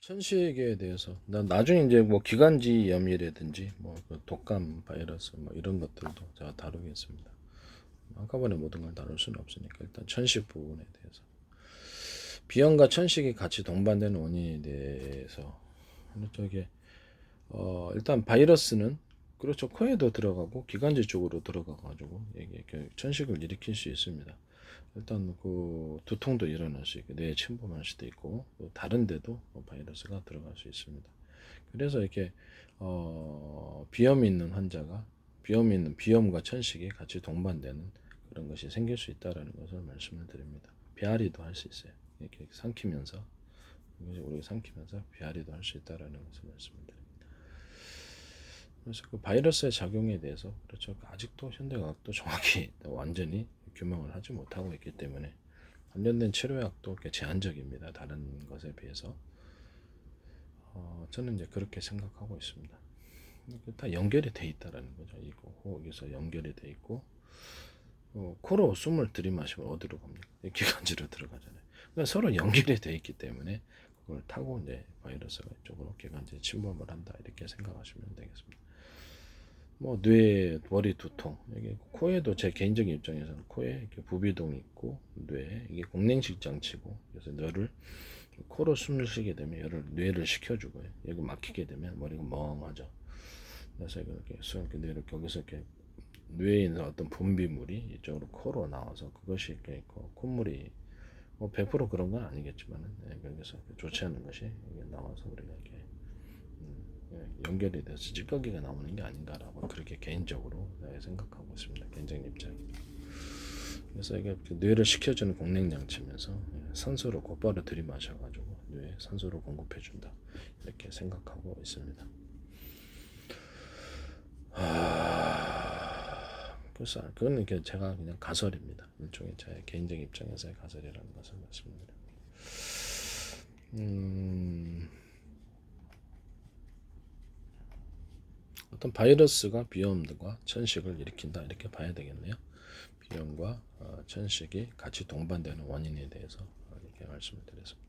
천식에 대해서 나중에 이제 뭐 기관지염이라든지 뭐그 독감 바이러스 뭐 이런 것들도 제가 다루겠습니다. 한꺼번에 모든 걸 다룰 수는 없으니까 일단 천식 부분에 대해서 비염과 천식이 같이 동반되는 원인에 대해서 저게 일단 바이러스는 그렇죠, 코에도 들어가고 기관지 쪽으로 들어가 가지고 이게 천식을 일으킬 수 있습니다. 일단 그 두통도 일어날 수 있고 뇌에 침범할 수도 있고 또 다른 데도 바이러스가 들어갈 수 있습니다. 그래서 이렇게 비염이 있는 환자가 비염이 있는 비염과 천식이 같이 동반되는 그런 것이 생길 수 있다라는 것을 말씀을 드립니다. 비아리도 할 수 있어요. 이렇게 삼키면서 우리가 삼키면서 비아리도 할 수 있다라는 것을 말씀드립니다. 그래서 그 바이러스의 작용에 대해서 그렇죠, 아직도 현대과학도 정확히 완전히 규명을 하지 못하고 있기 때문에 관련된 치료약도 이렇게 제한적입니다. 다른 것에 비해서 저는 이제 그렇게 생각하고 있습니다. 다 연결이 돼 있다라는 거죠. 이거 호흡에서 연결이 돼 있고 코로 숨을 들이마시면 어디로 갑니까? 기관지로 들어가잖아요. 그러니까 서로 연결이 돼 있기 때문에 그걸 타고 이제 바이러스가 이쪽으로 기관지에 침범을 한다 이렇게 생각하시면 되겠습니다. 뭐 뇌, 머리 두통, 이게 코에도 제 개인적인 입장에서는 코에 이렇게 부비동이 있고 뇌 이게 공냉식 장치고 그래서 뇌를 코로 숨을 쉬게 되면 열을 뇌를 식혀주고요. 여기 막히게 되면 머리가 멍하죠. 그래서 이렇게 이렇게 뇌를 거기서 이렇게 뇌에 있는 어떤 분비물이 이쪽으로 코로 나와서 그것이 이렇게 콧물이 뭐 100% 그런 건 아니겠지만 여기서 좋지 않은 것이 나와서 우리가 이렇게 연결이 돼서 찌꺼기가 나오는 게 아닌가라고 그렇게 개인적으로 생각하고 있습니다. 개인적인 입장입니다. 그래서 이게 뇌를 식혀주는 공냉장치면서 산소를 곧바로 들이마셔가지고 뇌에 산소를 공급해준다 이렇게 생각하고 있습니다. 그래서 그건 이렇게 제가 그냥 가설입니다. 일종의 제 개인적인 입장에서의 가설이라는 것을 말씀드립니다. 어떤 바이러스가 비염과 천식을 일으킨다 이렇게 봐야 되겠네요. 비염과 천식이 같이 동반되는 원인에 대해서 이렇게 말씀을 드렸습니다.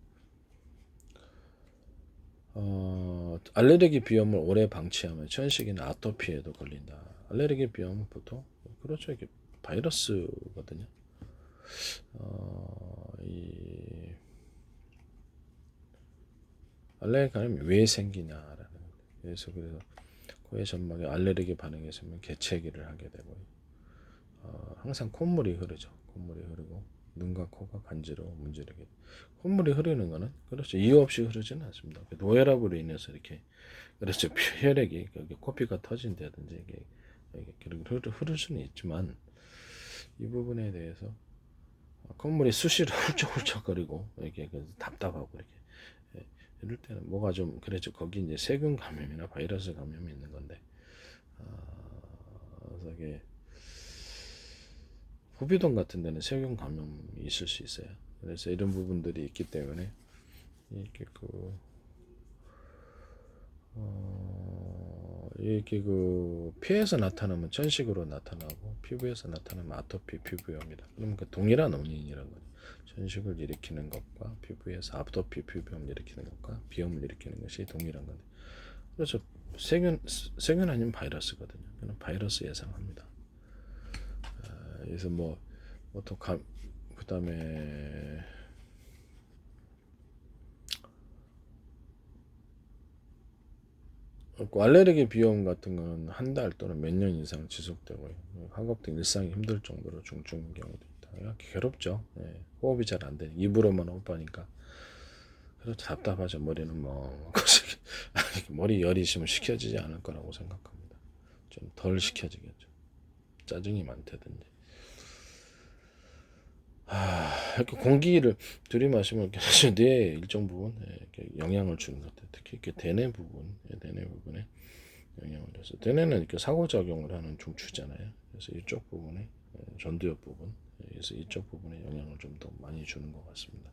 알레르기 비염을 오래 방치하면 천식이나 아토피에도 걸린다. 알레르기 비염은 보통 그렇죠, 이게 바이러스거든요. 이 알레르기 감염이 왜 생기냐라는 거예요. 그래서 코의 점막에 알레르기 반응이 있으면 개체기를 하게 되고 항상 콧물이 흐르죠. 콧물이 흐르고 눈과 코가 간지러워 문지르게. 콧물이 흐르는 거는 그렇죠, 이유 없이 흐르지는 않습니다. 노혈압으로 인해서 이렇게 그렇죠, 혈액이 코피가 터진다든지 이렇게 흐를 수는 있지만 이 부분에 대해서 콧물이 수시로 훌쩍훌쩍거리고 이렇게 답답하고 이렇게 이럴 때는 뭐가 좀 그랬죠. 거기 이제 세균 감염이나 바이러스 감염이 있는 건데 그래서 이게 후비동 같은 데는 세균 감염이 있을 수 있어요. 그래서 이런 부분들이 있기 때문에 이렇게 이렇게 폐에서 나타나면 천식으로 나타나고 피부에서 나타나면 아토피 피부염이다. 그러면 그 동일한 원인이라는 거죠. 천식을 일으키는 것과 피부에서 아토피 피부염을 일으키는 것과 비염을 일으키는 것이 동일한 건데. 그래서 세균 아니면 바이러스거든요. 그는 바이러스 예상합니다. 그래서 뭐 보통 그다음에 알레르기 비염 같은 거는 한 달 또는 몇 년 이상 지속되고 하급등 일상이 힘들 정도로 중증인 경우도 있다. 괴롭죠. 호흡이 잘 안 돼. 입으로만 호흡하니까 그래서 답답하죠. 머리는 뭐 머리 열이 있으면 식혀지지 않을 거라고 생각합니다. 좀 덜 식혀지겠죠. 짜증이 많다든지. 이렇게 공기를 들이마시면 뇌에 일정 부분 이렇게 영향을 주는 것 같아요. 특히 이렇게 대뇌 부분에 영향을 줘서 대뇌는 이렇게 상호작용을 하는 중추잖아요. 그래서 이쪽 부분에 전두엽 부분, 그래서 이쪽 부분에 영향을 좀 더 많이 주는 것 같습니다.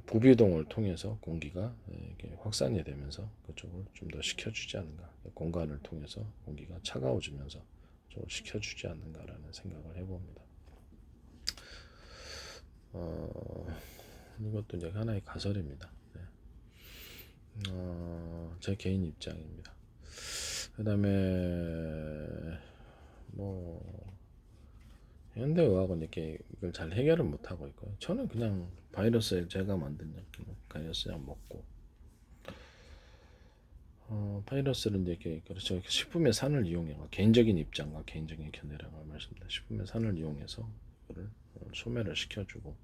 부비동을 통해서 공기가 이렇게 확산이 되면서 그쪽을 좀 더 식혀주지 않는가, 공간을 통해서 공기가 차가워지면서 좀 식혀주지 않는가라는 생각을 해봅니다. 이것도 이제 하나의 가설입니다. 제 개인 입장입니다. 그다음에 뭐 현대의학은 이렇게 이걸 잘 해결을 못 하고 있고요. 저는 그냥 바이러스를 제가 만든 바이러스 약 먹고 바이러스를 이렇게 그렇죠. 식품의 산을 이용해 개인적인 입장과 개인적인 견해라고 말씀드립니다. 식품의 산을 이용해서 이거를 소멸을 시켜주고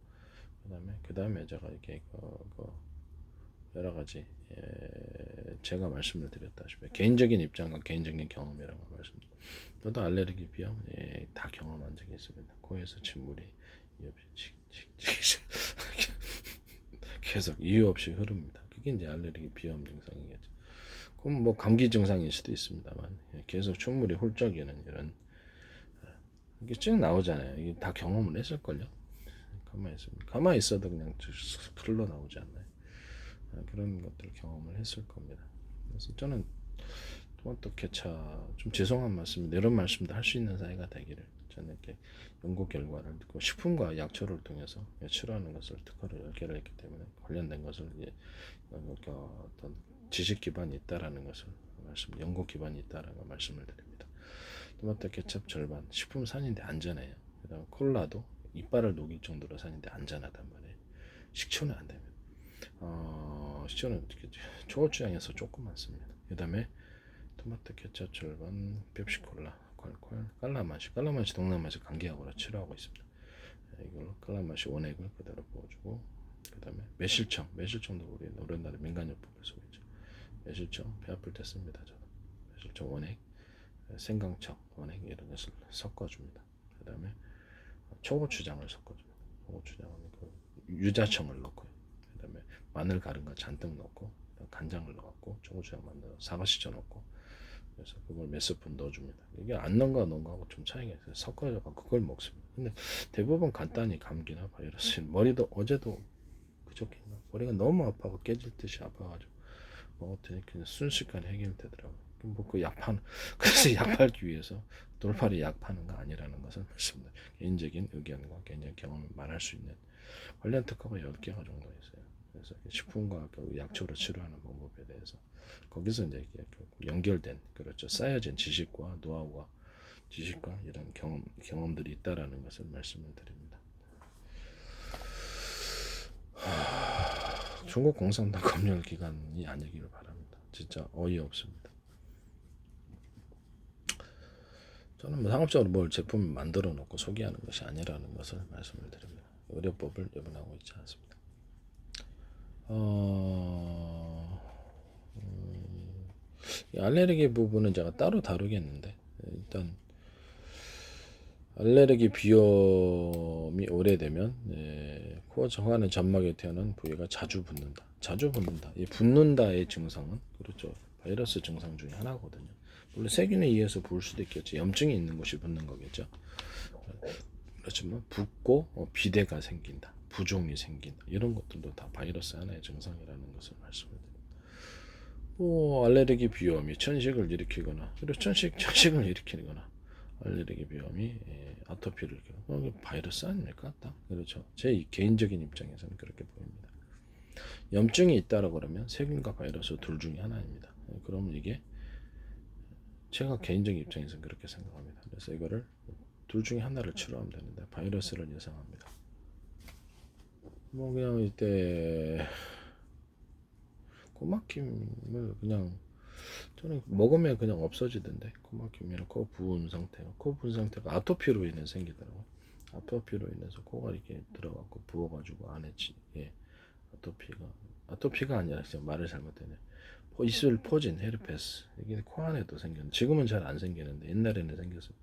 그다음에 제가 이렇게 여러 가지 제가 말씀을 드렸다시피 개인적인 입장과 개인적인 경험이라고 말씀드립니다. 저도 알레르기 비염 다 경험한 적이 있습니다. 코에서 침물이 이유 없이 계속 이유 없이 흐릅니다. 그게 이제 알레르기 비염 증상이겠죠. 그럼 뭐 감기 증상일 수도 있습니다만 계속 충물이 훌쩍이는 이런 이게 쭉 나오잖아요. 이게 다 경험을 했을걸요. 가만히 있어도 그냥 흘러 나오지 않나요? 그런 것들 경험을 했을 겁니다. 그래서 저는 토마토 케찹 좀 죄송한 말씀인데 이런 말씀도 할 수 있는 사회가 되기를 저는 이렇게 연구 결과를 듣고 식품과 약초를 통해서 치료하는 것을 특허를 10개를 했기 때문에 관련된 것을 어떤 지식 기반이 있다라는 것을 연구 기반이 있다라는 걸 말씀을 드립니다. 토마토 케찹 절반 식품 산인데 안전해요. 그다음 콜라도 이빨을 녹일 정도로 산인데 안전하단 말이에요. 식초는 안 됩니다. 식초는 초고추장에서 조금 많습니다. 그 다음에 토마토 케첩 절반, 펩시콜라, 콸콸, 깔라맛이 동남아시 감기약으로 치료하고 있습니다. 이걸로 깔라맛이 원액을 그대로 부어주고 그 다음에 매실청도 우리 오랜날에 민간요법을 쓰고 있죠. 매실청 배 아플 때 씁니다. 저는 매실청 원액, 생강청 원액 이런 것을 섞어줍니다. 그 다음에 초고추장을 섞어줍니다. 초고추장은 그 유자청을 넣고요. 그 다음에 마늘 가른 거 잔뜩 넣고 간장을 넣고 초고추장 만들어 사과 씻어 넣고 그래서 그걸 몇 스푼 넣어줍니다. 이게 안 넣은 거 넣은 거하고 좀 차이가 있어요. 섞어서 그걸 먹습니다. 근데 대부분 간단히 감기나 바이러스 머리도 어제도 그저께 머리가 너무 아파서 깨질 듯이 아파가지고 먹었더니 그냥 순식간에 해결되더라고요. 뭐 그 약 파는 그래서 약 팔기 위해서 돌팔이 약 파는 거 아니라는 것을 말씀드립니다. 개인적인 의견과 개인적인 경험을 말할 수 있는 관련 특허가 10개가 정도 있어요. 그래서 식품과 약초로 치료하는 방법에 대해서 거기서 이제 연결된 그렇죠. 쌓여진 지식과 노하우와 지식과 이런 경험들이 있다라는 것을 말씀을 드립니다. 중국 공산당 검열 기관이 아니기를 바랍니다. 진짜 어이없습니다. 저는 뭐 상업적으로 뭘 제품을 만들어 놓고 소개하는 것이 아니라는 것을 말씀을 드립니다. 의료법을 위반하고 있지 않습니다. 이 알레르기 부분은 제가 따로 다루겠는데 일단 알레르기 비염이 오래되면 코어 정하는 점막에 태어난 부위가 자주 붓는다. 자주 붓는다. 이 붓는다의 증상은 그렇죠. 바이러스 증상 중에 하나거든요. 물론 세균에 의해서 부을 수도 있겠죠. 염증이 있는 곳이 붓는 거겠죠. 그렇지만 붓고 비대가 생긴다. 부종이 생긴다. 이런 것들도 다 바이러스 하나의 증상이라는 것을 말씀을 드립니다. 알레르기 비염이 천식을 일으키거나 그리고 천식을 일으키거나 알레르기 비염이 아토피를 일으키거나 바이러스 아닙니까? 딱 그렇죠. 제 개인적인 입장에서는 그렇게 보입니다. 염증이 있다라고 그러면 세균과 바이러스 둘 중에 하나입니다. 그러면 이게 제가 개인적인 입장에서는 그렇게 생각합니다. 그래서 이거를 둘 중에 하나를 치료하면 되는데 바이러스를 예상합니다. 뭐 그냥 이때 코막힘을 그냥 저는 먹으면 그냥 없어지던데 코막힘이랑 코 부은 상태가 아토피로 인해 생기더라고요. 아토피로 인해서 코가 이렇게 들어가고 부어가지고 안에 아토피가 아니라 그냥 말을 잘못했네. 입술 포진 헤르페스 이게 코 안에도 생겼는데 지금은 잘 안 생기는데 옛날에는 생겼어요.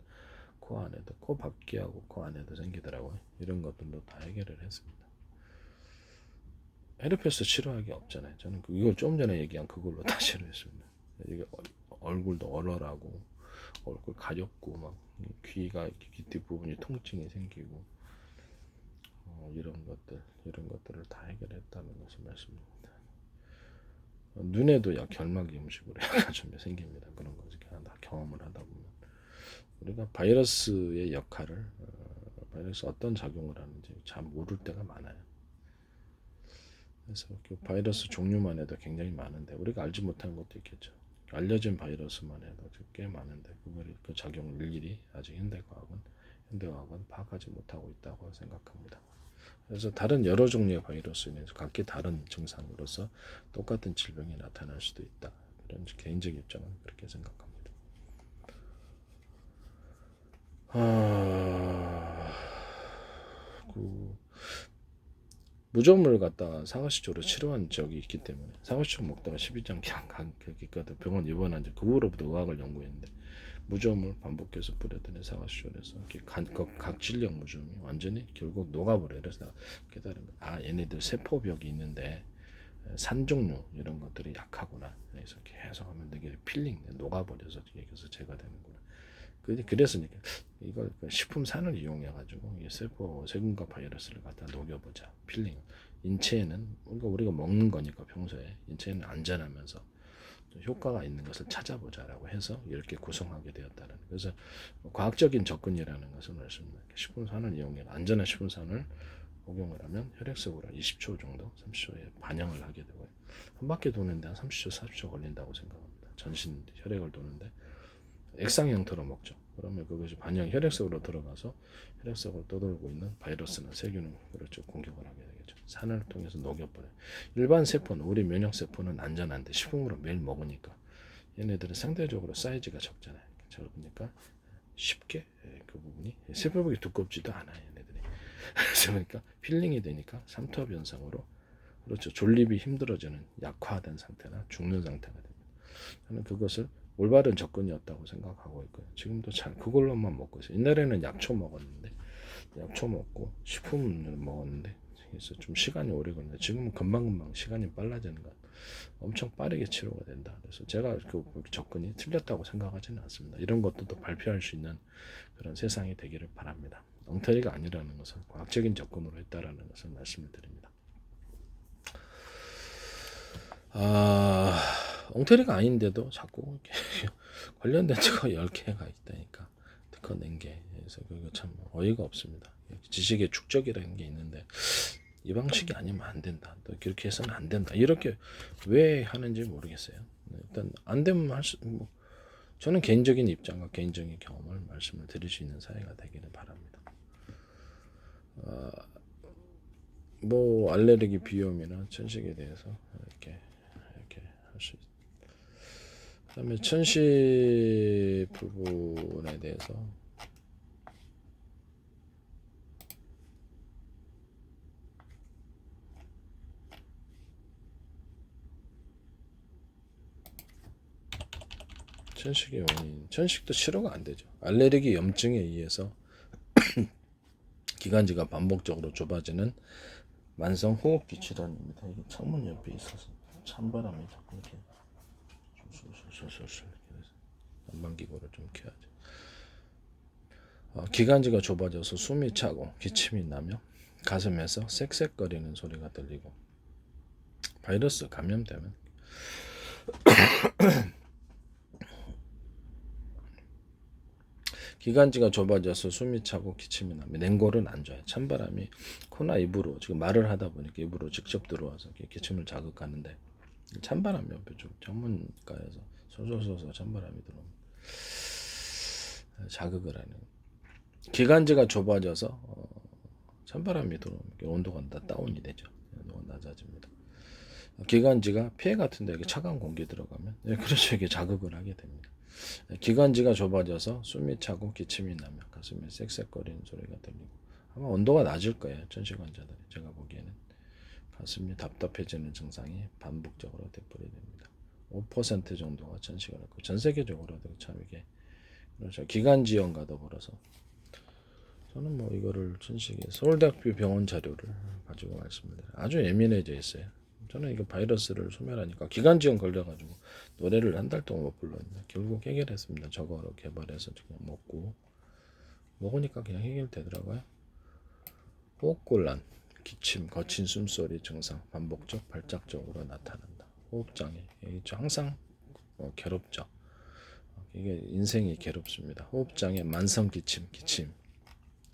코 안에도 코 밖에하고 코 안에도 생기더라고요. 이런 것들도 다 해결을 했습니다. 헤르페스 치료하기 없잖아요. 저는 이걸 좀 전에 얘기한 그걸로 다 치료했습니다. 이게 얼굴도 얼얼하고 얼굴 가렵고 막 귀가 귀 뒷부분이 통증이 생기고 이런 것들을 다 해결했다는 것을 말씀드립니다. 눈에도 결막이 음식으로 약간 좀 생깁니다. 그런 것을 다 경험을 하다 보면 우리가 바이러스의 역할을 바이러스 어떤 작용을 하는지 잘 모를 때가 많아요. 그래서 그 바이러스 종류만 해도 굉장히 많은데 우리가 알지 못하는 것도 있겠죠. 알려진 바이러스만 해도 꽤 많은데 그걸 그 작용을 일일이 아직 현대과학은 파악하지 못하고 있다고 생각합니다. 그래서 다른 여러 종류의 바이러스는 각기 다른 증상으로서 똑같은 질병이 나타날 수도 있다. 그런 개인적 입장은 그렇게 생각합니다. 그 무좀을 갖다가 사과시초로 치료한 적이 있기 때문에 사과시초 먹다가 12장 그러니까 병원 입원한 지 그 후로부터 의학을 연구했는데 무좀을 반복해서 뿌렸더니 사과시초에서 각질력 무좀이 완전히 결국 녹아버려요. 그래서 깨달은 얘네들 세포벽이 있는데 산 종류 이런 것들이 약하구나. 그래서 계속 하면 되게 필링 녹아버려서 여기서 제가 되는구나. 그래서 이걸 식품산을 이용해 가지고 세균과 바이러스를 갖다 녹여보자. 필링. 인체에는 우리가 먹는 거니까 평소에 인체에는 안전하면서 효과가 있는 것을 찾아보자라고 해서 이렇게 구성하게 되었다는. 그래서 과학적인 접근이라는 것을 말씀드립니다. 식품산을 이용해 안전한 식품산을 복용을 하면 혈액 속으로 20초 정도, 30초에 반영을 하게 되고요. 한 바퀴 도는데 한 30초, 40초 걸린다고 생각합니다. 전신 혈액을 도는데 액상 형태로 먹죠. 그러면 그것이 반영 혈액 속으로 들어가서 혈액 속으로 떠돌고 있는 바이러스나 세균을 그렇죠 공격을 하게 되겠죠. 산을 통해서 녹여버려요. 일반 세포는 우리 면역 세포는 안전한데 식품으로 매일 먹으니까 얘네들은 상대적으로 사이즈가 적잖아요. 적으니까 쉽게 그 부분이 세포벽이 두껍지도 않아요. 얘네들이. 그래서 그러니까 필링이 되니까 삼투압 현상으로 그렇죠. 졸립이 힘들어지는 약화된 상태나 죽는 상태가 됩니다. 저는 그것을 올바른 접근이었다고 생각하고 있고요. 지금도 잘 그걸로만 먹고 있어요. 옛날에는 약초 먹었는데 약초 먹고 식품을 먹었는데 그래서 좀 시간이 오래 걸리는데 지금은 금방금방 시간이 빨라지는 것 엄청 빠르게 치료가 된다. 그래서 제가 그 접근이 틀렸다고 생각하지는 않습니다. 이런 것도 발표할 수 있는 그런 세상이 되기를 바랍니다. 엉터리가 아니라는 것은 과학적인 접근으로 했다라는 것을 말씀을 드립니다. 엉터리가 아닌데도 자꾸 관련된 거 10개가 있다니까 특허 낸 게. 그래서 그거 참 어이가 없습니다. 지식의 축적이라는 게 있는데 이 방식이 아니면 안 된다. 또 그렇게 해서는 안 된다. 이렇게 왜 하는지 모르겠어요. 일단 안 되면 저는 개인적인 입장과 개인적인 경험을 말씀을 드릴 수 있는 사회가 되기를 바랍니다. 알레르기 비염이나 천식에 대해서 이렇게 할 수 있다. 그다음에 천식 부분에 대해서 천식의 원인, 천식도 치료가 안 되죠. 알레르기 염증에 의해서 기관지가 반복적으로 좁아지는 만성 호흡기 질환입니다. 이게 창문 옆에 있어서 찬바람이 자꾸 이렇게 술술술술 난방기구를 좀 켜야죠. 기관지가 좁아져서 숨이 차고 기침이 나며 가슴에서 쌕쌕거리는 소리가 들리고 바이러스 감염되면 기관지가 좁아져서 숨이 차고 기침이 나며 냉골은 안 좋아요. 찬바람이 코나 입으로 지금 말을 하다 보니까 입으로 직접 들어와서 기침을 자극하는데 찬바람이 옆에 좀 전문가에서 솔솔솔솔 찬바람이 들어오면 자극을 하는. 기관지가 좁아져서 찬바람이 들어오면 온도가 다운이 되죠. 온도가 낮아집니다. 기관지가 폐 같은 데 차가운 공기 들어가면 그렇죠. 이게 자극을 하게 됩니다. 기관지가 좁아져서 숨이 차고 기침이 나며 가슴에 쌕쌕거리는 소리가 들리고 아마 온도가 낮을 거예요. 천식 환자들이 제가 보기에는 가슴이 답답해지는 증상이 반복적으로 되풀이됩니다. 5% 정도가 천식을 하고 전 세계적으로도 참 이게 그렇죠. 기관지염과 더불어서 저는 이거를 천식에 서울대학교 병원 자료를 가지고 말씀을 드려요. 아주 예민해져 있어요. 저는 이거 바이러스를 소멸하니까 기관지염 걸려가지고 노래를 한 달 동안 못 불렀는데 결국 해결했습니다. 저거로 개발해서 그냥 먹으니까 그냥 해결되더라고요. 호흡곤란, 기침, 거친 숨소리 증상 반복적 발작적으로 나타난다. 호흡장애 항상 괴롭죠. 이게 인생이 괴롭습니다. 호흡장애, 만성 기침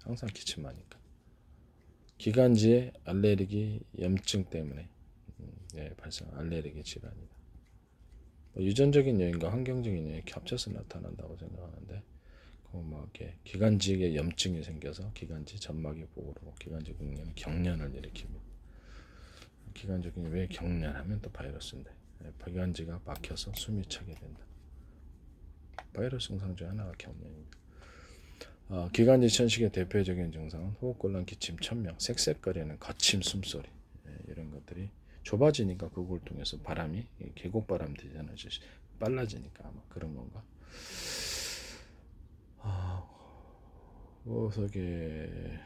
항상 기침하니까. 기관지의 알레르기 염증 때문에 발생 알레르기 질환이다. 유전적인 요인과 환경적인 요인이 합쳐서 나타난다고 생각하는데, 뭐 이렇게 기관지에 염증이 생겨서 기관지 점막이 보호로 기관지 경련을 일으킵니다. 기관적인 왜 경련하면 또 바이러스인데, 기관지가 막혀서 숨이 차게 된다. 바이러스 증상 중 하나가 경련입니다. 기관지 천식의 대표적인 증상은 호흡곤란, 기침, 천명, 쌕쌕거리는 거친 숨소리, 이런 것들이 좁아지니까 그걸 통해서 바람이 계곡바람 되잖아요. 빨라지니까 아마 그런 건가. 그게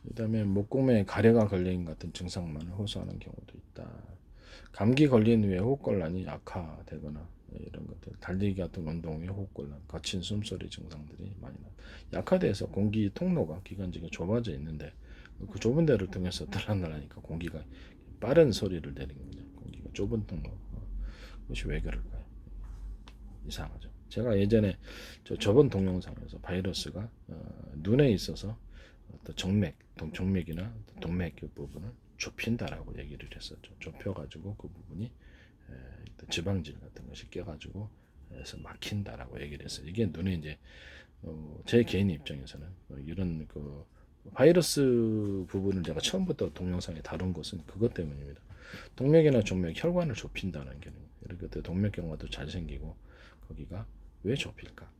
그다음에 목구멍에 가래가 걸린 같은 증상만을 호소하는 경우도 있다. 감기 걸린 후에 호흡곤란이 악화되거나 이런 것들, 달리기 같은 운동 후에 호흡곤란, 거친 숨소리 증상들이 많이 나. 약화돼서 공기 통로가 기관지가 좁아져 있는데 그 좁은 데를 통해서 들어나니까 공기가 빠른 소리를 내는 거죠. 공기가 좁은 통로. 그것이 왜 그럴까요? 이상하죠. 제가 예전에 저번 동영상에서 바이러스가 눈에 있어서 어떤 정맥이나 동맥 그 부분을 좁힌다라고 얘기를 했었죠. 좁혀가지고 그 부분이 지방질 같은 것이 껴가지고 해서 막힌다라고 얘기를 했어요. 이게 눈에 이제 제 개인 입장에서는 이런 그 바이러스 부분을 제가 처음부터 동영상에 다룬 것은 그것 때문입니다. 동맥이나 정맥, 혈관을 좁힌다는 개념. 이렇게 동맥경화도 잘 생기고 거기가 왜 좁힐까?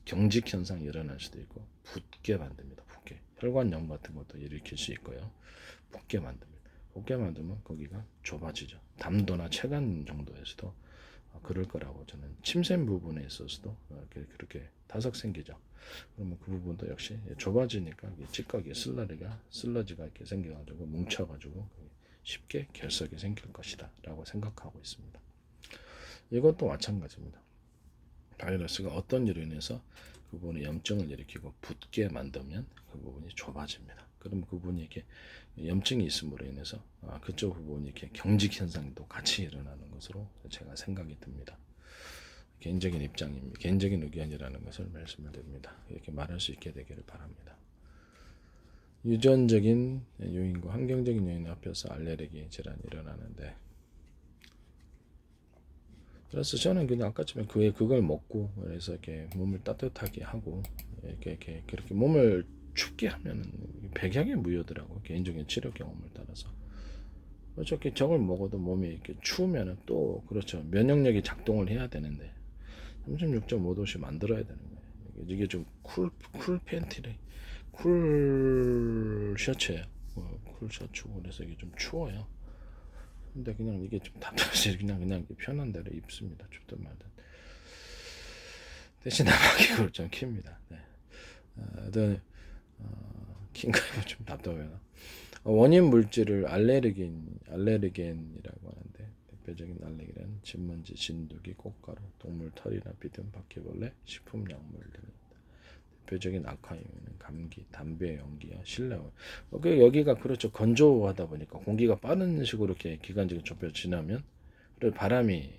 경직 현상이 일어날 수도 있고 붓게 만듭니다. 붓게. 혈관염 같은 것도 일으킬 수 있고요. 붓게 만듭니다. 붓게 만들면 거기가 좁아지죠. 담도나 체관 정도에서도 그럴 거라고 저는 침샘 부분에 있어서도 그렇게 다석 생기죠. 그러면 그 부분도 역시 좁아지니까 찌꺼기 슬러지가 이렇게 생겨가지고 뭉쳐가지고 쉽게 결석이 생길 것이다라고 생각하고 있습니다. 이것도 마찬가지입니다. 바이러스가 어떤 일로 인해서 그 부분에 염증을 일으키고 붓게 만들면 그 부분이 좁아집니다. 그럼 그 부분이 이렇게 염증이 있음으로 인해서 그쪽 부분이 이렇게 경직 현상도 같이 일어나는 것으로 제가 생각이 듭니다. 개인적인 입장입니다. 개인적인 의견이라는 것을 말씀을 드립니다. 이렇게 말할 수 있게 되기를 바랍니다. 유전적인 요인과 환경적인 요인이 합해서 알레르기 질환이 일어나는데, 그래서 저는 그냥 아까처럼 그걸 먹고 그래서 이렇게 몸을 따뜻하게 하고 이렇게 그렇게 몸을 춥게 하면 백약의 무효더라고. 개인적인 치료 경험을 따라서 어차피 저걸 먹어도 몸이 이렇게 추우면은 또 그렇죠. 면역력이 작동을 해야 되는데 36.5도씩 만들어야 되는 거예요. 이게 좀 쿨 팬티래, 쿨 셔츠예요. 쿨 셔츠고 그래서 이게 좀 추워요. 근데 그냥 이게 좀 답답해서 그냥 편한 대로 입습니다. 춥든 말든. 대신 나가기를 좀 킵니다. 네. 킹가이가 좀 답답해요. 원인 물질을 알레르겐이라고 하는데 대표적인 알레르겐은 진먼지, 진드기, 꽃가루, 동물 털이나 비듬, 바퀴벌레, 식품 약물 등입니다. 대표적인 악화 요인은 감기, 담배 연기와 실내온. 여기가 그렇죠. 건조하다 보니까 공기가 빠른 식으로 이렇게 기관지가 좁혀 지나면 그리고 바람이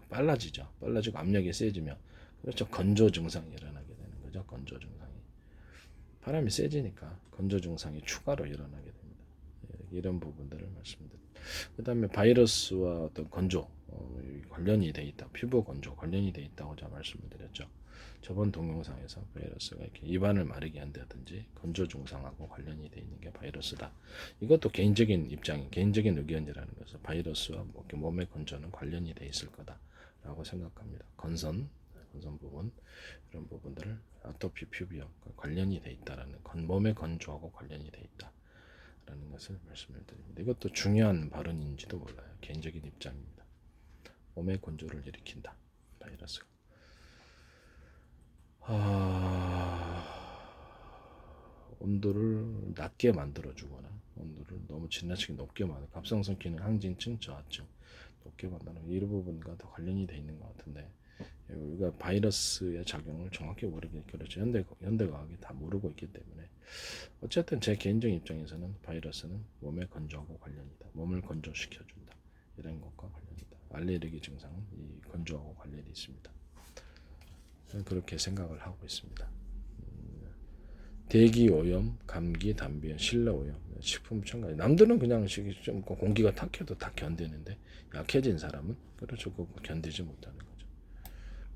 빨라지죠. 빨라지고 압력이 세지면 그렇죠. 건조 증상이 일어나게 되는 거죠. 건조 증상이. 바람이 세지니까 건조 증상이 추가로 일어나게 됩니다. 이런 부분들을 말씀드립니다. 그 다음에 바이러스와 어떤 건조 관련이 돼 있다. 피부 건조 관련이 돼 있다고 제가 말씀을 드렸죠. 저번 동영상에서 바이러스가 이렇게 입안을 마르게 한다든지 건조 증상하고 관련이 돼 있는 게 바이러스다. 이것도 개인적인 개인적인 의견이라는 것은 바이러스와 몸의 건조는 관련이 돼 있을 거다라고 생각합니다. 건선 부분 이런 부분들을 아토피 피부염과 관련이 돼 있다라는 몸의 건조하고 관련이 돼 있다라는 것을 말씀을 드립니다. 이것도 중요한 발언인지도 몰라요. 개인적인 입장입니다. 몸의 건조를 일으킨다. 바이러스가. 온도를 낮게 만들어주거나 온도를 너무 지나치게 높게 만들어 갑상선 기능 항진증 저하증 높게 만드는 이런 부분과 더 관련이 돼 있는 것 같은데 우리가 바이러스의 작용을 정확히 모르게 그렇죠. 현대과학이 다 모르고 있기 때문에 어쨌든 제 개인적인 입장에서는 바이러스는 몸에 건조하고 관련이다. 몸을 건조시켜준다. 이런 것과 관련이다. 알레르기 증상은 이 건조하고 관련이 있습니다. 저는 그렇게 생각을 하고 있습니다. 대기 오염, 감기, 담비연, 실내 오염, 식품 첨가. 남들은 그냥 좀 공기가 탁해도 다 견디는데 약해진 사람은 그렇죠. 그거 견디지 못하는 거죠.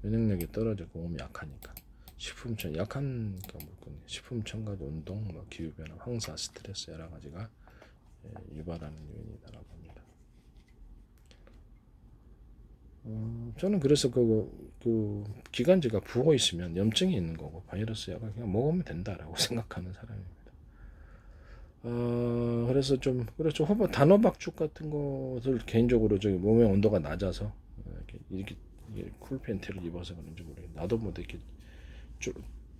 면역력이 떨어지고 몸이 약하니까. 식품 첨 약한 물건, 식품 첨가도 운동, 뭐 기후 변화, 황사, 스트레스 여러 가지가 유발하는 요인이다라고 합니다. 저는 그래서 그 기관지가 부어 있으면 염증이 있는 거고 바이러스 약을 그냥 먹으면 된다라고 생각하는 사람입니다. 그래서 좀 그렇죠. 단호박죽 같은 것을 개인적으로 저기 몸의 온도가 낮아서 이렇게 쿨 팬티를 입어서 그런지 모르겠는데 나도 뭐 이렇게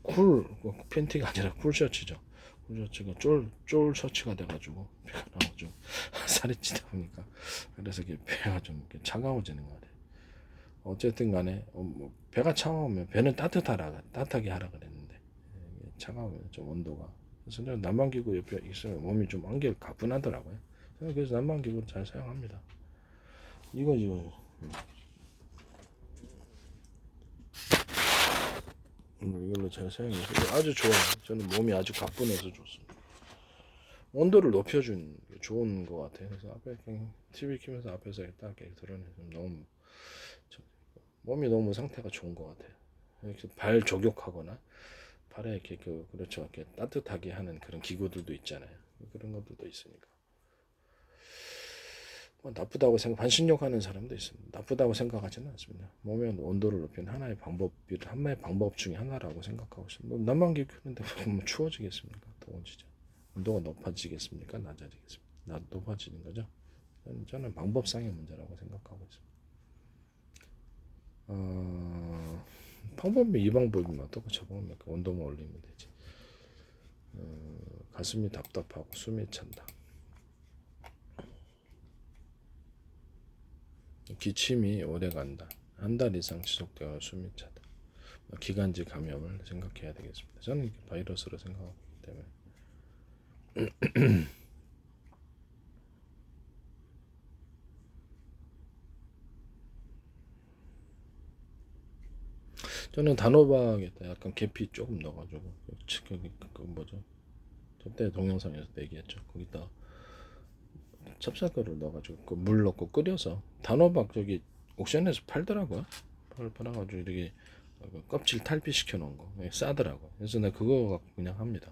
쿨 팬티가 아니라 쿨 셔츠죠. 쿨 셔츠가 쫄 셔츠가 돼가지고 배가 나오고 좀 살이 찌다 보니까 그래서 이게 배가 좀 이렇게 차가워지는 것 같아요. 어쨌든 간에 뭐 배가 차가우면 배는 따뜻하게 하라 그랬는데 차가우면 좀 온도가 그래서 난방기구 옆에 있으면 몸이 좀 한결 가뿐하더라고요. 그래서 난방기구를 잘 사용합니다. 이거 이걸로 잘 사용해서 아주 좋아요. 저는 몸이 아주 가뿐해서 좋습니다. 온도를 높여준 게 좋은 것 같아요. 그래서 앞에 그냥 TV 키면서 앞에서 딱 이렇게 드러내면 너무 몸이 너무 상태가 좋은 것 같아요. 이렇게 발 조격하거나 발에 이렇게 그렇죠. 이렇게 따뜻하게 하는 그런 기구들도 있잖아요. 그런 것들도 있으니까. 뭐 나쁘다고 반신욕 하는 사람도 있습니다. 나쁘다고 생각하지는 않습니다. 몸의 온도를 높이는 하나의 방법 중에 하나라고 생각하고 있습니다. 뭐 난방기 켜는데 뭐 추워지겠습니까? 더워지죠. 온도가 높아지겠습니까? 낮아지겠습니까? 높아지는 거죠. 저는 방법상의 문제라고 생각하고 있습니다. 방법이 이 방법이면 어떻고 저 방법이면 온도만 올리면 되지. 가슴이 답답하고 숨이 찬다. 기침이 오래간다. 한 달 이상 지속되어 숨이 차다. 기관지 감염을 생각해야 되겠습니다. 저는 바이러스로 생각하기 때문에. 저는 단호박에다 약간 계피 조금 넣어가지고 그 뭐죠? 저때 동영상에서 얘기했죠. 거기다 찹쌀가루 넣어가지고 그 물 넣고 끓여서 단호박 저기 옥션에서 팔더라고요. 팔아가지고 이렇게 껍질 탈피시켜 놓은 거 싸더라고. 그래서 내가 그거 갖고 그냥 합니다.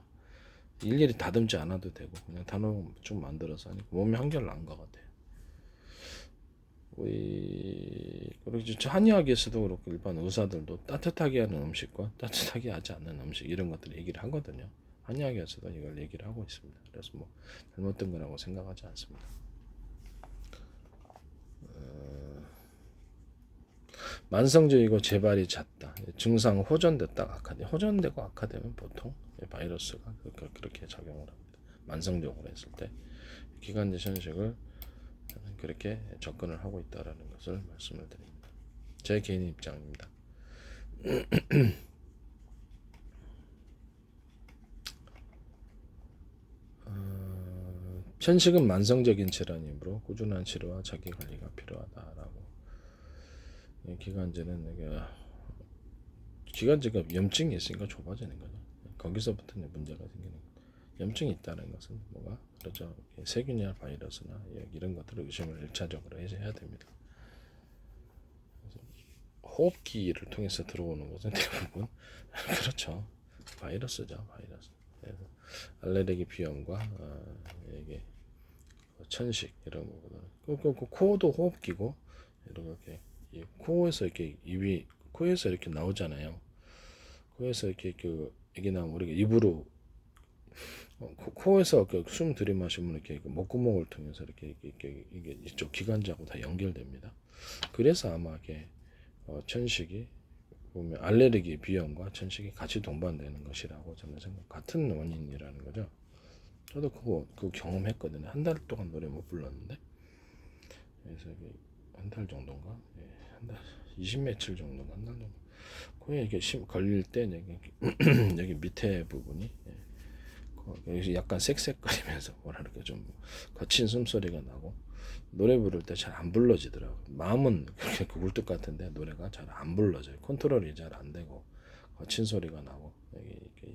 일일이 다듬지 않아도 되고 그냥 단호박 좀 만들어서 하니까 몸이 한결 나은 것 같아요. 그렇죠. 한의학에서도 그렇고 일반 의사들도 따뜻하게 하는 음식과 따뜻하게 하지 않는 음식 이런 것들 얘기를 하거든요. 한의학에서도 이걸 얘기를 하고 있습니다. 그래서 뭐 잘못된 거라고 생각하지 않습니다. 만성적이고 재발이 잦다. 증상 호전됐다 악화돼. 호전되고 악화되면 보통 바이러스가 그렇게 작용을 합니다. 만성적으로 했을 때 기관지 현식을 그렇게 접근을 하고 있다라는 것을 말씀을 드립니다. 제 개인 입장입니다. 편식은 만성적인 질환이므로 꾸준한 치료와 자기 관리가 필요하다라고. 기관지가 염증이 있으니까 좁아지는 거죠. 거기서부터 문제가 생기는 거죠. 염증이 있다는 것은 뭐가 그렇죠. 세균이나 바이러스나 이런 것들을 의심을 1차적으로 해야 됩니다. 호흡기를 통해서 들어오는 것은 대부분 그렇죠. 바이러스죠. 바이러스. 그래서 알레르기 비염과 이게 천식 이런 거거든. 코도 호흡기고 이렇게 코에서 이렇게 입이 코에서 이렇게 나오잖아요. 코에서 이렇게 이게 나오면 우리가 입으로 코에서 숨 들이마시면 이렇게 목구멍을 통해서 이렇게 이게 이쪽 기관지하고 다 연결됩니다. 그래서 아마 이게 천식이 보면 알레르기 비염과 천식이 같이 동반되는 것이라고 저는 같은 원인이라는 거죠. 저도 그거 경험했거든요. 한 달 동안 노래 못 불렀는데 그래서 한 달 정도인가, 한 달 20며칠 정도인가 한 달 정도 코에 이게 걸릴 때 여기 밑에 부분이 여기서 약간 쌕쌕거리면서 뭐랄까 좀 거친 숨소리가 나고 노래 부를 때 잘 안 불러지더라고요. 마음은 그렇게 굴뚝 같은데 노래가 잘 안 불러져요. 컨트롤이 잘 안 되고 거친 소리가 나고 여기 이렇게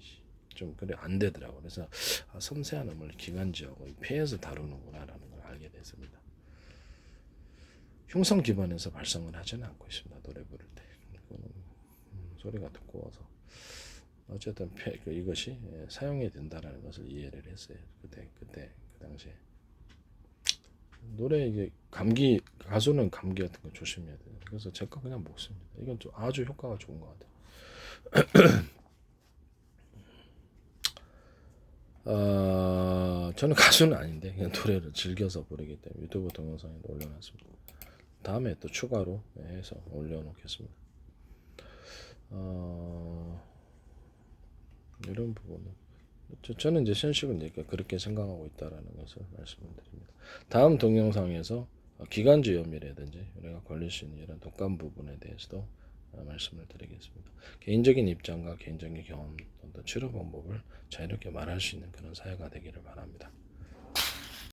좀 그래 안 되더라고. 그래서 섬세한 음을 기관지하고 폐에서 다루는구나라는 걸 알게 됐습니다. 흉성 기반에서 발성을 하지는 않고 있습니다. 노래 부를 때. 소리가 두꺼워서 어쨌든 이것이 사용이 된다라는 것을 이해를 했어요. 그때 그 당시에 노래 이게 감기 가수는 감기 같은 거 조심해야 돼요. 그래서 제 거 그냥 먹습니다. 이건 좀 아주 효과가 좋은 것 같아요. 저는 가수는 아닌데 그냥 노래를 즐겨서 부르기 때문에 유튜브 동영상에 올려놨습니다. 다음에 또 추가로 해서 올려놓겠습니다. 이런 부분은 저는 이제 현식은 이제 그렇게 생각하고 있다라는 것을 말씀드립니다. 다음 동영상에서 기관지염이라든지 우리가 걸릴 수 있는 이런 독감 부분에 대해서도 말씀을 드리겠습니다. 개인적인 입장과 개인적인 경험, 또 치료 방법을 자유롭게 말할 수 있는 그런 사회가 되기를 바랍니다.